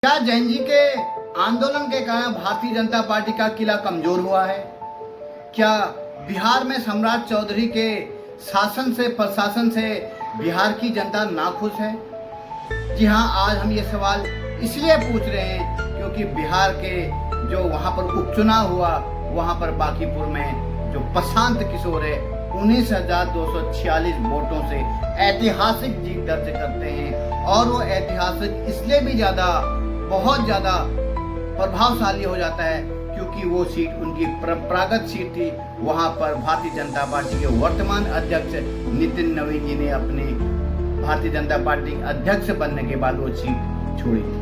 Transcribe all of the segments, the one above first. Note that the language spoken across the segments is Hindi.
क्या जैन जी के आंदोलन के कारण भारतीय जनता पार्टी का किला कमजोर हुआ है? क्या बिहार में सम्राट चौधरी के शासन से प्रशासन से बिहार की जनता नाखुश है? जी हाँ, आज हम ये सवाल इसलिए पूछ रहे हैं क्योंकि बिहार के जो वहाँ पर उपचुनाव हुआ, वहाँ पर बांकीपुर में जो प्रशांत किशोर है 19,246 वोटों से ऐतिहासिक जीत दर्ज करते हैं। और वो ऐतिहासिक इसलिए भी बहुत ज़्यादा प्रभावशाली हो जाता है क्योंकि वो सीट उनकी परंपरागत सीट थी। वहाँ पर भारतीय जनता पार्टी के वर्तमान अध्यक्ष नितिन नवीन जी ने अपने भारतीय जनता पार्टी के अध्यक्ष बनने के बाद वो सीट छोड़ी थी।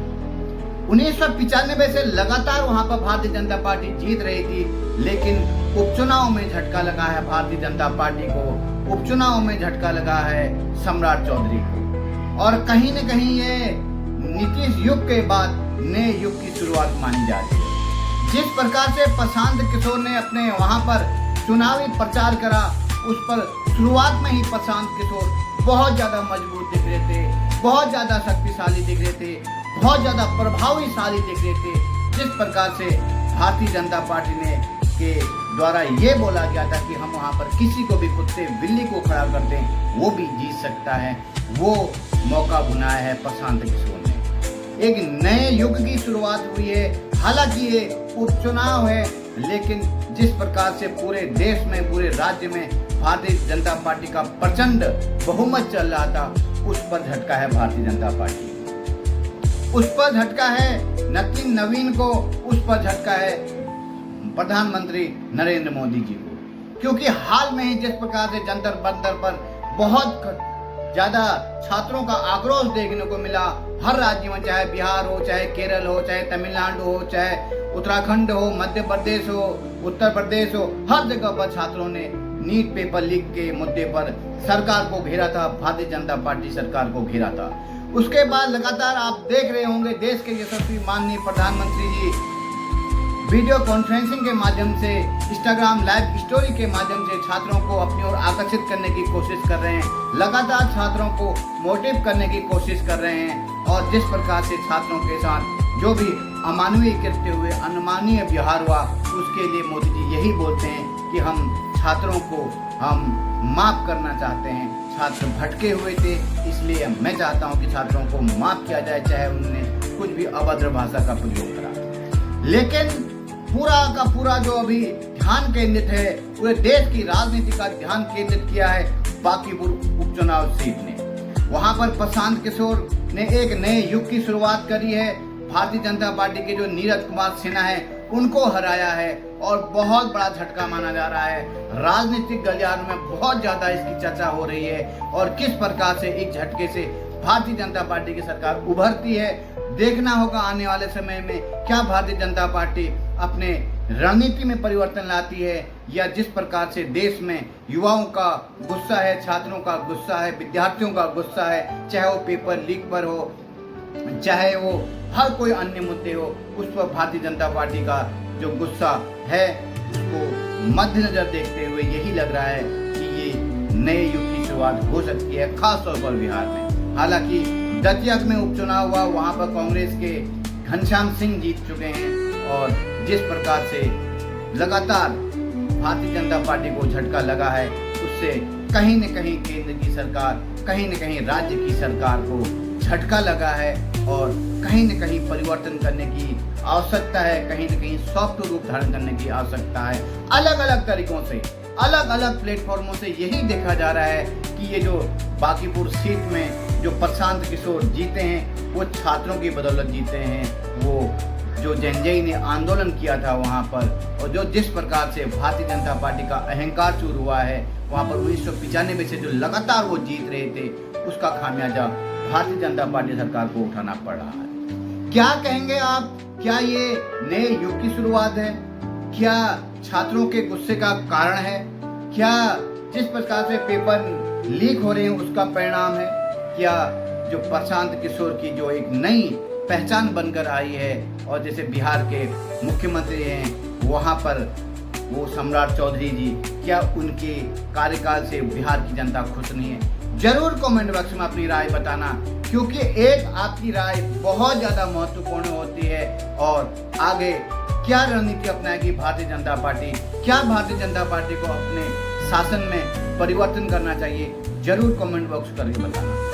1995 से लगातार वहाँ पर भारतीय जनता पार्टी जीत रही थी, लेकिन उपचुनाव में झटका लगा है भारतीय जनता पार्टी को। उपचुनाव में झटका लगा है सम्राट चौधरी को, और कहीं न कहीं ये नीतीश युग के बाद नए युग की शुरुआत मानी जा रही है। जिस प्रकार से प्रशांत किशोर ने अपने वहां पर चुनावी प्रचार करा, उस पर शुरुआत में ही प्रशांत किशोर बहुत ज्यादा मजबूत दिख रहे थे, बहुत ज्यादा शक्तिशाली दिख रहे थे, बहुत ज्यादा प्रभावशाली दिख रहे थे। जिस प्रकार से भारतीय जनता पार्टी ने के द्वारा ये बोला गया था कि हम वहाँ पर किसी को भी कुत्ते बिल्ली को खड़ा कर दें वो भी जीत सकता है, वो मौका बुनाया है प्रशांत किशोर ने। एक नए युग की शुरुआत हुई है। हालांकि ये उपचुनाव है, लेकिन जिस प्रकार से पूरे देश में, पूरे राज्य में भारतीय जनता पार्टी का प्रचंड बहुमत चल रहा था, उस पर झटका है भारतीय जनता पार्टी, उस पर झटका है नितिन नवीन को, उस पर झटका है प्रधानमंत्री नरेंद्र मोदी जी को। क्योंकि हाल में ही जिस प्रकार से जंतर मंतर पर बहुत ज्यादा छात्रों का आक्रोश देखने को मिला, हर राज्य में, चाहे बिहार हो, चाहे केरल हो, चाहे तमिलनाडु हो, चाहे उत्तराखंड हो, मध्य प्रदेश हो, उत्तर प्रदेश हो, हर जगह पर छात्रों ने नीट पेपर लीक के मुद्दे पर सरकार को घेरा था, भारतीय जनता पार्टी सरकार को घेरा था। उसके बाद लगातार आप देख रहे होंगे देश के यशस्वी माननीय प्रधानमंत्री जी वीडियो कॉन्फ्रेंसिंग के माध्यम से, इंस्टाग्राम लाइव स्टोरी के माध्यम से छात्रों को अपनी ओर आकर्षित करने की कोशिश कर रहे हैं, लगातार छात्रों को मोटिव करने की कोशिश कर रहे हैं। और जिस प्रकार से छात्रों के साथ जो भी अमानवीय कृत्य हुए, अनुमानीय व्यवहार हुआ, उसके लिए मोदी जी यही बोलते हैं कि हम छात्रों को हम माफ करना चाहते हैं। छात्र भटके हुए थे, इसलिए मैं चाहता हूँ कि छात्रों को माफ किया जाए, चाहे उन्होंने कुछ भी अभद्र भाषा का प्रयोग करा। लेकिन पूरा का पूरा जो अभी ध्यान केंद्रित है, पूरे देश की राजनीति का ध्यान केंद्रित किया है बांकीपुर उपचुनाव सीट ने। वहां पर प्रशांत किशोर ने एक नए युग की शुरुआत करी है। भारतीय जनता पार्टी के जो नीरज कुमार सिन्हा है, उनको हराया है, और बहुत बड़ा झटका माना जा रहा है। राजनीतिक गलियारों में बहुत ज्यादा इसकी चर्चा हो रही है, और किस प्रकार से एक झटके से भारतीय जनता पार्टी की सरकार उभरती है। देखना होगा आने वाले समय में क्या भारतीय जनता पार्टी अपने रणनीति में परिवर्तन लाती है, या जिस प्रकार से देश में युवाओं का गुस्सा है, छात्रों का गुस्सा है, विद्यार्थियों का गुस्सा है, चाहे वो पेपर लीक पर हो, चाहे वो हर कोई अन्य मुद्दे हो, उस पर भारतीय जनता पार्टी का जो गुस्सा है उसको मद्देनजर देखते हुए यही लग रहा है कि ये नए युग की शुरुआत हो सकती है, खासतौर पर बिहार में। हालांकि दतिया में उपचुनाव हुआ, वहां पर कांग्रेस के घनश्याम सिंह जीत चुके हैं, और जिस प्रकार से लगातार भारतीय जनता पार्टी को झटका लगा है, उससे कहीं न कहीं केंद्र की सरकार, कहीं न कहीं राज्य की सरकार को झटका लगा है, और कहीं न कहीं परिवर्तन करने की आवश्यकता है, कहीं न कहीं सॉफ्ट रूप धारण करने की आवश्यकता है। अलग अलग तरीकों से, अलग अलग प्लेटफॉर्मों से यही देखा जा रहा है कि ये जो बांकीपुर सीट में जो प्रशांत किशोर जीते हैं, वो छात्रों की बदौलत जीते हैं। वो जो जैन ने आंदोलन किया था वहाँ पर, और जो जिस प्रकार से भारतीय जनता पार्टी का अहंकार चूर हुआ है, वहाँ पर 1995 से जो लगातार वो जीत रहे थे, उसका खामियाजा भारतीय जनता पार्टी सरकार को उठाना पड़ रहा है। क्या कहेंगे आप? क्या ये नए युग की शुरुआत है? क्या छात्रों के गुस्से का कारण है? क्या जिस प्रकार से पेपर लीक हो रहे हैं उसका परिणाम है? क्या जो प्रशांत किशोर की जो एक नई पहचान बनकर आई है, और जैसे बिहार के मुख्यमंत्री हैं, वहाँ पर वो सम्राट चौधरी जी, क्या उनके कार्यकाल से बिहार की जनता खुश नहीं है? जरूर कमेंट बॉक्स में अपनी राय बताना, क्योंकि एक आपकी राय बहुत ज़्यादा महत्वपूर्ण होती है। और आगे क्या रणनीति अपनाएगी भारतीय जनता पार्टी, क्या भारतीय जनता पार्टी को अपने शासन में परिवर्तन करना चाहिए, जरूर कमेंट बॉक्स करके बताना।